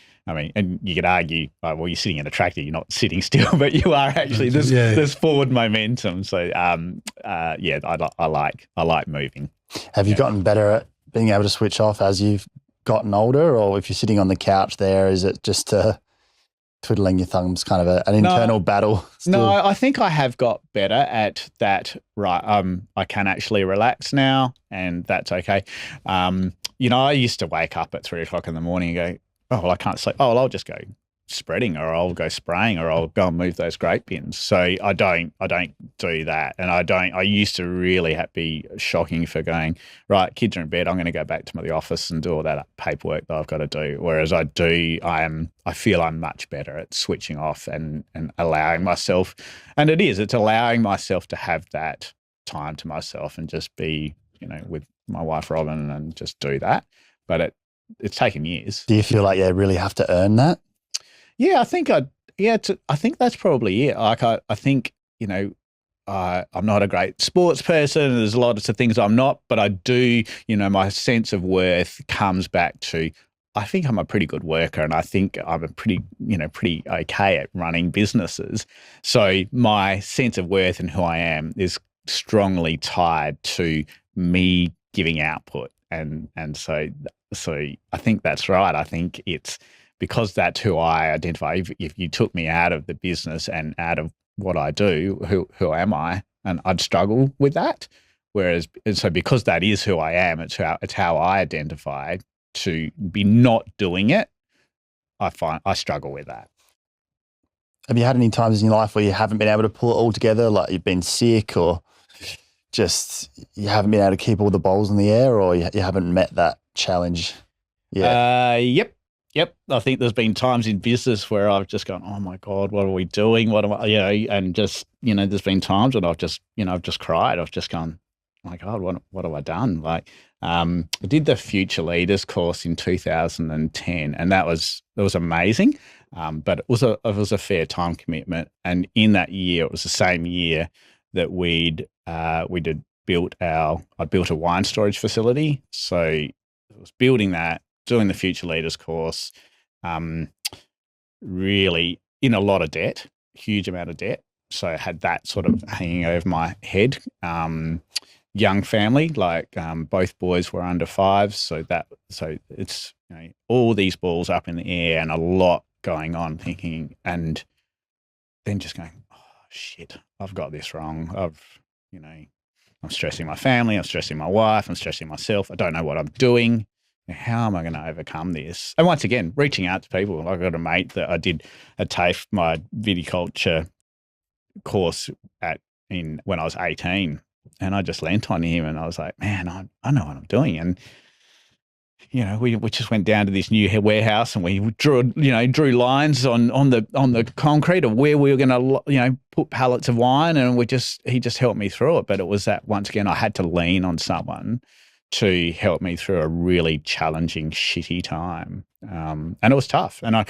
you could argue, well, you're sitting in a tractor, you're not sitting still, but you are actually. There's forward momentum. So, I like moving. Have you gotten better at being able to switch off as you've gotten older, or if you're sitting on the couch there, is it just twiddling your thumbs, kind of an internal battle? Still? No, I think I have got better at that. Right, I can actually relax now, and that's okay. I used to wake up at 3 o'clock in the morning and go, oh, well, I can't sleep. Oh, well, I'll just go spreading, or I'll go spraying, or I'll go and move those grape bins. So I don't do that. And I used to really be shocking for going, right, kids are in bed, I'm going to go back to the office and do all that paperwork that I've got to do. Whereas I feel I'm much better at switching off and allowing myself, and it's allowing myself to have that time to myself and just be, with my wife, Robin, and just do that. But it's taken years. Do you feel like you really have to earn that? Yeah, I think I think that's probably it. Like I think, I'm not a great sports person. There's a lot of things I'm not, but I do, my sense of worth comes back to, I think I'm a pretty good worker, and I think I'm a pretty okay at running businesses. So my sense of worth and who I am is strongly tied to me giving output. And so I think that's right. I think it's because that's who I identify. If you took me out of the business and out of what I do, who am I? And I'd struggle with that. So because that is who I am, it's how I identify. To be not doing it, I find I struggle with that. Have you had any times in your life where you haven't been able to pull it all together, like you've been sick, or just you haven't been able to keep all the balls in the air, or you haven't met that challenge yet? Yep. I think there's been times in business where I've just gone, oh my God, what are we doing? What am I, and just, there's been times when I've just cried. I've just gone, oh my God, what have I done? Like, I did the Future Leaders course in 2010, and that was amazing. But it was a fair time commitment. And in that year, it was the same year that I built a wine storage facility. So I was building that, doing the Future Leaders course, really in a lot of debt, huge amount of debt. So I had that sort of hanging over my head. Young family, like both boys were under 5, so it's all these balls up in the air and a lot going on, thinking, and then just going, oh shit, I've got this wrong. I'm stressing my family, I'm stressing my wife, I'm stressing myself. I don't know what I'm doing. How am I going to overcome this? And once again, reaching out to people. I got a mate that I did a TAFE, my viticulture course when I was 18, and I just lent on him, and I was like, man, I know what I'm doing. And we just went down to this new warehouse, and we drew lines on the concrete of where we were going to put pallets of wine, and he just helped me through it. But it was that, once again, I had to lean on someone to help me through a really challenging, shitty time. And it was tough. And I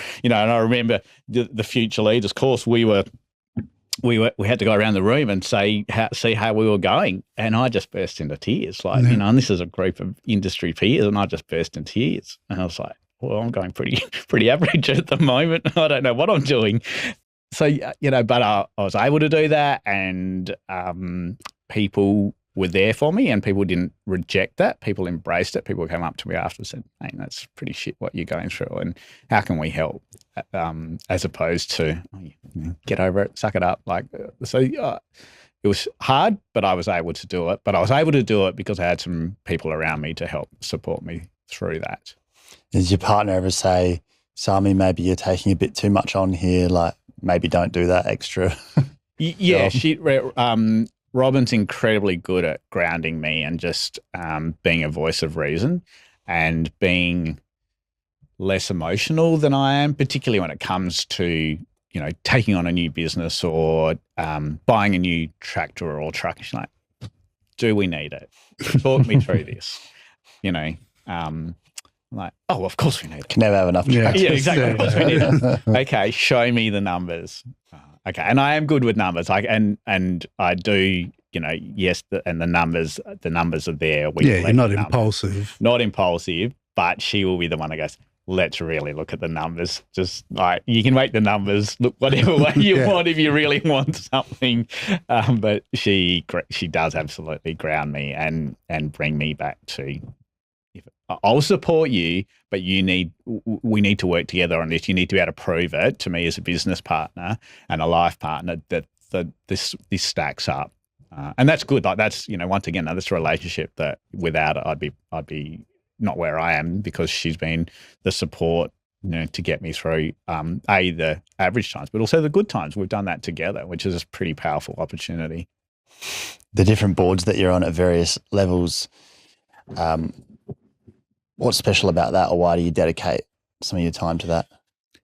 remember the Future Leaders course, we had to go around the room and see how we were going. And I just burst into tears, and this is a group of industry peers, and I just burst into tears. And I was like, well, I'm going pretty average at the moment. I don't know what I'm doing. So, but I was able to do that, and people were there for me, and people didn't reject that. People embraced it. People came up to me after and said, hey, that's pretty shit what you're going through, and how can we help? As opposed to get over it, suck it up. It was hard, but I was able to do it. But I was able to do it because I had some people around me to help support me through that. Does your partner ever say, Sami, maybe you're taking a bit too much on here, like maybe don't do that extra? Yeah, Robin's incredibly good at grounding me and just being a voice of reason and being less emotional than I am, particularly when it comes to, taking on a new business or buying a new tractor or truck. She's like, do we need it? Talk me through this. I'm like, oh, of course we need it. Can never have enough tractors. Yeah, exactly. Of course we need it. Okay, show me the numbers. Okay, and I am good with numbers. And I do, yes, and the numbers are there. You're not impulsive. Not impulsive, but she will be the one that goes, let's really look at the numbers. Just like, you can make the numbers look whatever way you want if you really want something. But she does absolutely ground me and bring me back to if I'll support you, but we need to work together on this. You need to be able to prove it to me as a business partner and a life partner that this stacks up. And that's good. Like that's, once again, that's a relationship that without it, I'd be not where I am, because she's been the support, to get me through, the average times, but also the good times. We've done that together, which is a pretty powerful opportunity. The different boards that you're on at various levels, what's special about that, or why do you dedicate some of your time to that?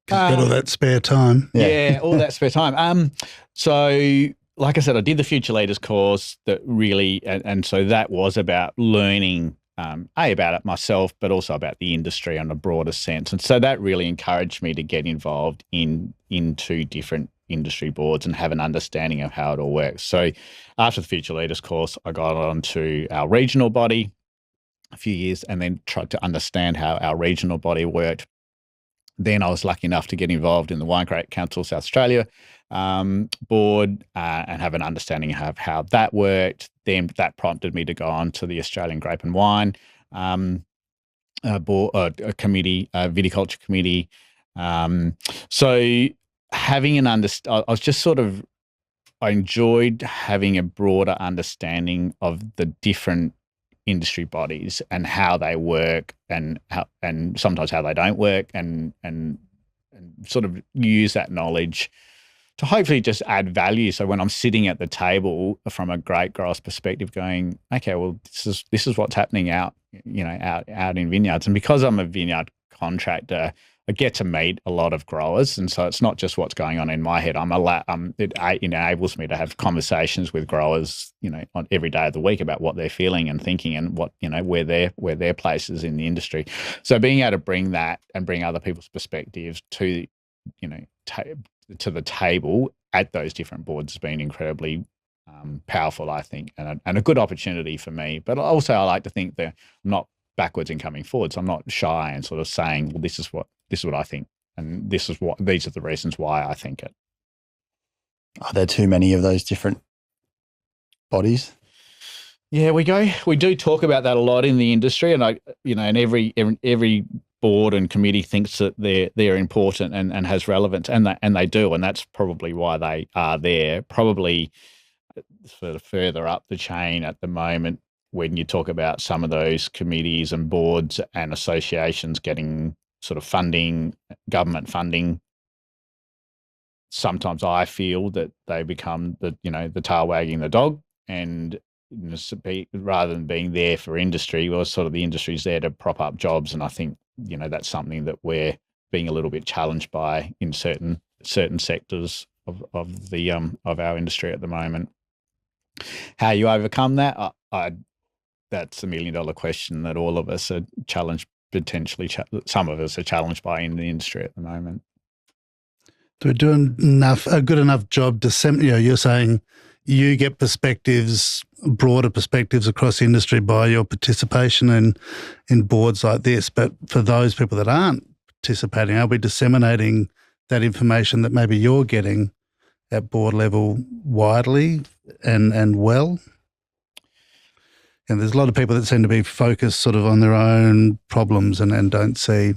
Got all that spare time. Yeah, all that spare time. So like I said, I did the Future Leaders course that really, and so that was about learning, about it myself, but also about the industry on a broader sense. And so that really encouraged me to get involved into different industry boards and have an understanding of how it all works. So after the Future Leaders course, I got on to our regional body a few years and then tried to understand how our regional body worked. Then I was lucky enough to get involved in the Wineries Council of South Australia board and have an understanding of how that worked. Then that prompted me to go on to the Australian Grape and Wine board, a committee, a viticulture committee. So having an I was just sort of, I enjoyed having a broader understanding of the different industry bodies and how they work and sometimes how they don't work and sort of use that knowledge to hopefully just add value. So when I'm sitting at the table from a grape grower's perspective going, okay, well, this is what's happening out in vineyards. And because I'm a vineyard contractor, I get to meet a lot of growers. And so it's not just what's going on in my head. It enables me to have conversations with growers, on every day of the week about what they're feeling and thinking and what, where their place is in the industry. So being able to bring that and bring other people's perspectives to, to the table at those different boards has been incredibly powerful, I think, and a good opportunity for me. But also I like to think that I'm not backwards in coming forward. So I'm not shy and sort of saying, well, this is what I think, and these are the reasons why I think it. Are there too many of those different bodies? Yeah, we do talk about that a lot in the industry, and and every board and committee thinks that they're important and has relevance, and they do, and that's probably why they are there. Probably sort of further up the chain at the moment, when you talk about some of those committees and boards and associations getting sort of funding, government funding, sometimes I feel that they become the tail wagging the dog, and rather than being there for industry, well, sort of the industry's there to prop up jobs. And I think, that's something that we're being a little bit challenged by in certain sectors of our industry at the moment. How you overcome that? That's $1 million question that all of us are challenged, potentially some of us are challenged by in the industry at the moment. So we're doing a good enough job to, you're saying you get broader perspectives across industry by your participation in boards like this. But for those people that aren't participating, are we disseminating that information that maybe you're getting at board level widely and well? And there's a lot of people that seem to be focused sort of on their own problems and don't see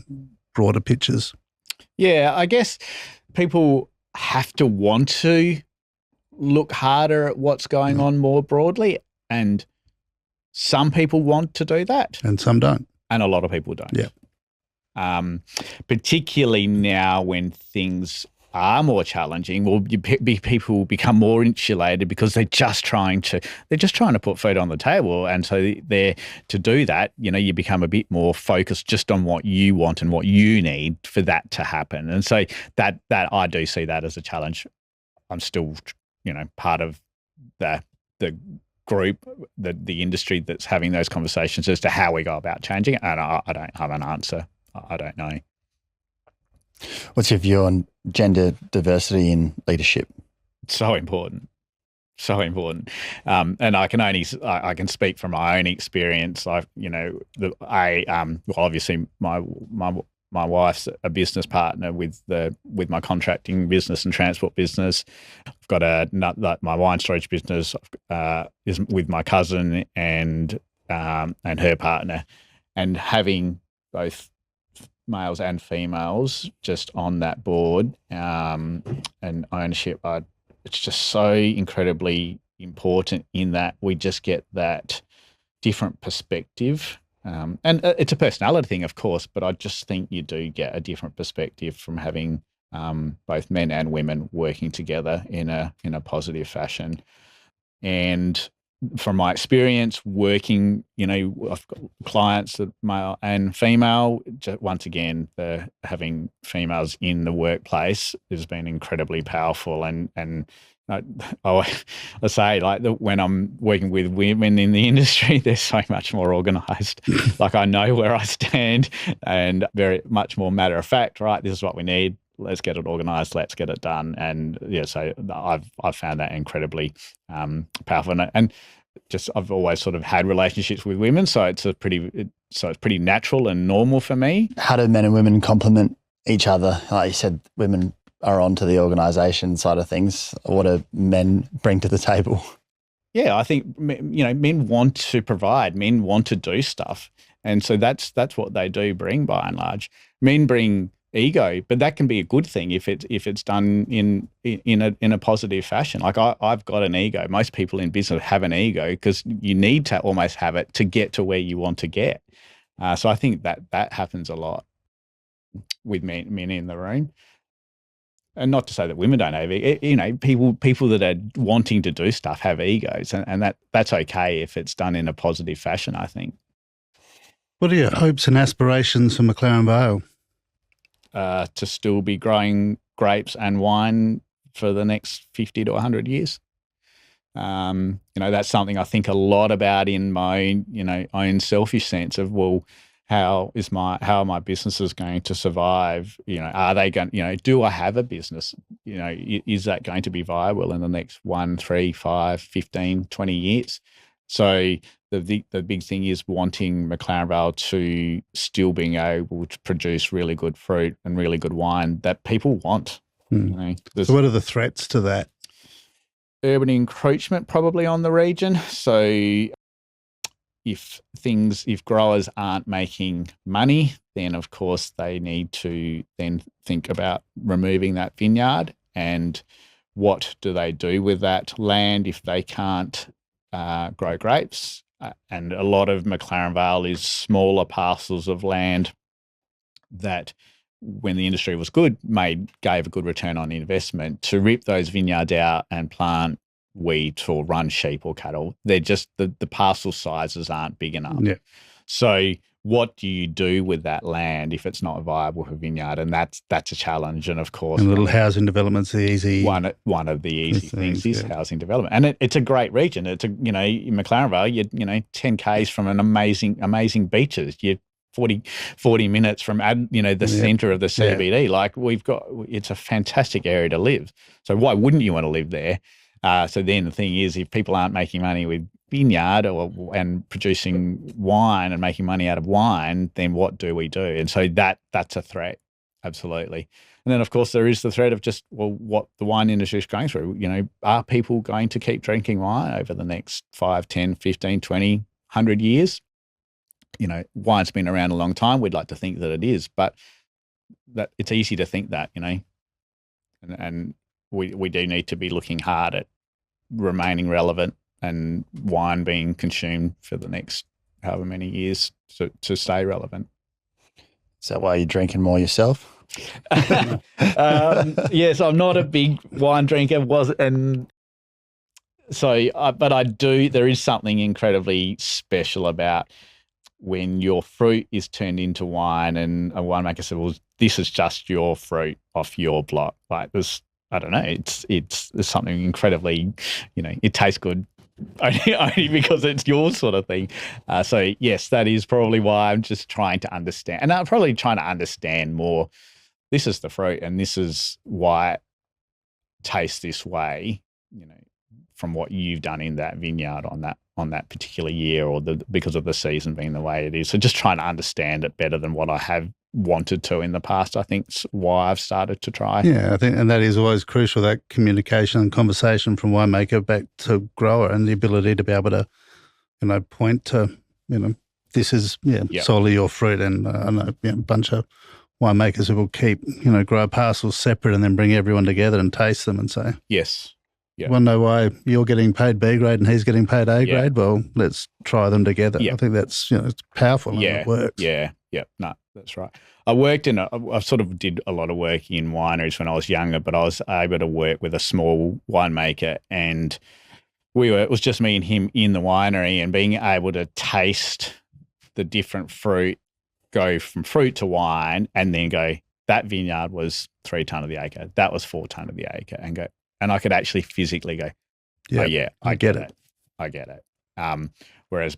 broader pictures. Yeah, I guess people have to want to look harder at what's going on more broadly, and some people want to do that. And some don't. And a lot of people don't. Yeah. Particularly now when things are more challenging, people become more insulated because they're just trying to put food on the table, and so to do that, you become a bit more focused just on what you want and what you need for that to happen. And so that I do see that as a challenge. I'm still, part of the group, the industry that's having those conversations as to how we go about changing it, and I don't have an answer. I don't know. What's your view on gender diversity in leadership? So important. And I can speak from my own experience. Obviously my wife's a business partner with my contracting business and transport business. I've got my wine storage business is with my cousin and her partner. and having both males and females just on that board and ownership, it's just so incredibly important in that we just get that different perspective. And it's a personality thing, of course, but I just think you do get a different perspective from having both men and women working together in a positive fashion. And from my experience working, I've got clients that male and female. Once again, having females in the workplace has been incredibly powerful. And I say, like, when I'm working with women in the industry, they're so much more organised. Like, I know where I stand, and very much more matter of fact. Right, this is what we need. Let's get it organised. Let's get it done. And yeah, so I've found that incredibly powerful. And just I've always sort of had relationships with women, so it's pretty natural and normal for me. How do men and women complement each other? Like you said, women are onto the organisation side of things. What do men bring to the table? Yeah, I think men want to provide. Men want to do stuff, and so that's what they do bring by and large. Men bring ego, but that can be a good thing if it's done in a positive fashion. Like I've got an ego. Most people in business have an ego because you need to almost have it to get to where you want to get. So I think that happens a lot with men in the room. And not to say that women don't have people that are wanting to do stuff have egos, and that's okay if it's done in a positive fashion, I think. What are your hopes and aspirations for McLaren Vale? To still be growing grapes and wine for the next 50 to 100 years. That's something I think a lot about in my own selfish sense of, well, how are my businesses going to survive? Are they going, do I have a business? Is that going to be viable in the next 1, 3, 5, 15, 20 years? So the big thing is wanting McLaren Vale to still being able to produce really good fruit and really good wine that people want. So what are the threats to that? Urban encroachment probably on the region. So if growers aren't making money, then of course they need to then think about removing that vineyard, and what do they do with that land if they can't grow grapes. And a lot of McLaren Vale is smaller parcels of land that, when the industry was good, gave a good return on investment. To rip those vineyards out and plant wheat or run sheep or cattle, they're just the parcel sizes aren't big enough. Yeah. So what do you do with that land if it's not viable for vineyard? And that's a challenge. And of course, and little housing development's the easy one of the easy things is housing development, and it's a great region. It's in McLaren Vale, you're 10 k's from an amazing beaches. You're 40 minutes from the centre of the CBD. Yeah. Like it's a fantastic area to live. So why wouldn't you want to live there? So then the thing is, if people aren't making money with vineyard and producing wine and making money out of wine, then what do we do? And so that's a threat, absolutely. And then of course there is the threat of just, well, what the wine industry is going through. Are people going to keep drinking wine over the next 5, 10, 15, 20, 100 years? Wine's been around a long time. We'd like to think that it is, but that it's easy to think that, and we do need to be looking hard at remaining relevant and wine being consumed for the next however many years to stay relevant. Is that why you're drinking more yourself? Yes, I'm not a big wine drinker. But I do. There is something incredibly special about when your fruit is turned into wine, and a winemaker said, "Well, this is just your fruit off your block." Like this, I don't know. It's something incredibly, it tastes good. Only because it's your sort of thing. So yes, that is probably why I'm just trying to understand, and I'm probably trying to understand more. This is the fruit, and this is why it tastes this way. From what you've done in that vineyard on that particular year, or because of the season being the way it is. So just trying to understand it better than what I have wanted to in the past, I think is why I've started to try. Yeah, I think, and that is always crucial, that communication and conversation from winemaker back to grower, and the ability to be able to, point to, this is solely your fruit. And I know a bunch of winemakers who will keep, grow parcels separate and then bring everyone together and taste them and say, yes. Yeah. Want to know why you're getting paid B grade and he's getting paid A grade? Well, let's try them together. I think that's it's powerful and it works. Yeah. No, that's right. I sort of did a lot of work in wineries when I was younger, but I was able to work with a small winemaker, and it was just me and him in the winery, and being able to taste the different fruit, go from fruit to wine, and then go, that vineyard was 3 tonne of the acre, that was 4 tonne of the acre, and I could actually physically go, I get it. I get it. Whereas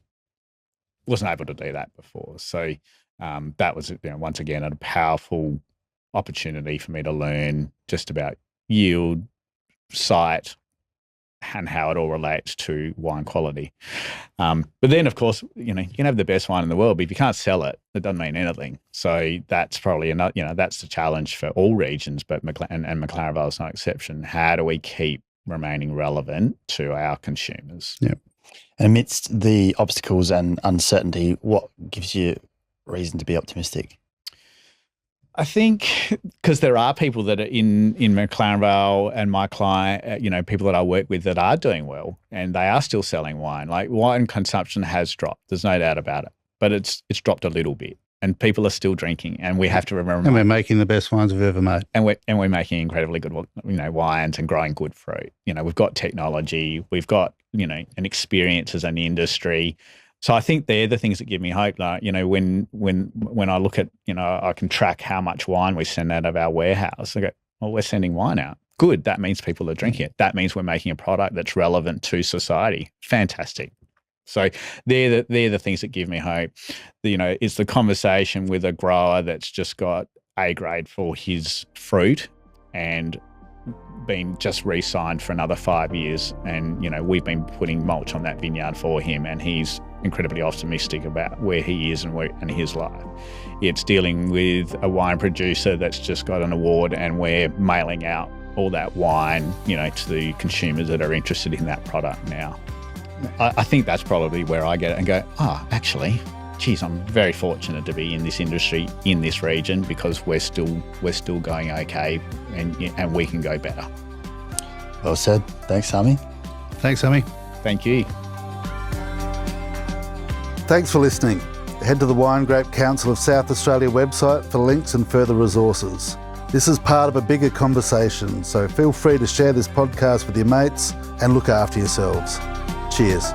wasn't able to do that before. So that was, once again, a powerful opportunity for me to learn just about yield, site, and how it all relates to wine quality. But then, of course, you can have the best wine in the world, but if you can't sell it, it doesn't mean anything. So that's probably another, that's the challenge for all regions, but McLaren Vale is no exception. How do we keep remaining relevant to our consumers? Yeah. And amidst the obstacles and uncertainty, what gives you reason to be optimistic? I think because there are people that are in McLaren Vale and my client, people that I work with that are doing well, and they are still selling wine. Like, wine consumption has dropped. There's no doubt about it, but it's dropped a little bit, and people are still drinking, and we have to remember. And we're making the best wines we've ever made. And we're making incredibly good, wines and growing good fruit. We've got technology, we've got, an experience as an industry. So I think they're the things that give me hope. Like, when I look at, I can track how much wine we send out of our warehouse. I go, well, we're sending wine out. Good. That means people are drinking it. That means we're making a product that's relevant to society. Fantastic. So they're the things that give me hope. It's the conversation with a grower that's just got A grade for his fruit and been just re-signed for another 5 years, and we've been putting mulch on that vineyard for him, and he's incredibly optimistic about where he is and his life. It's dealing with a wine producer that's just got an award, and we're mailing out all that wine to the consumers that are interested in that product now. I think that's probably where I get it and go, actually, geez, I'm very fortunate to be in this industry in this region, because we're still going okay, and we can go better. Well said. Thanks, Sami. Thanks, Sami. Thank you. Thanks for listening. Head to the Wine Grape Council of South Australia website for links and further resources. This is part of a bigger conversation, so feel free to share this podcast with your mates and look after yourselves. Cheers.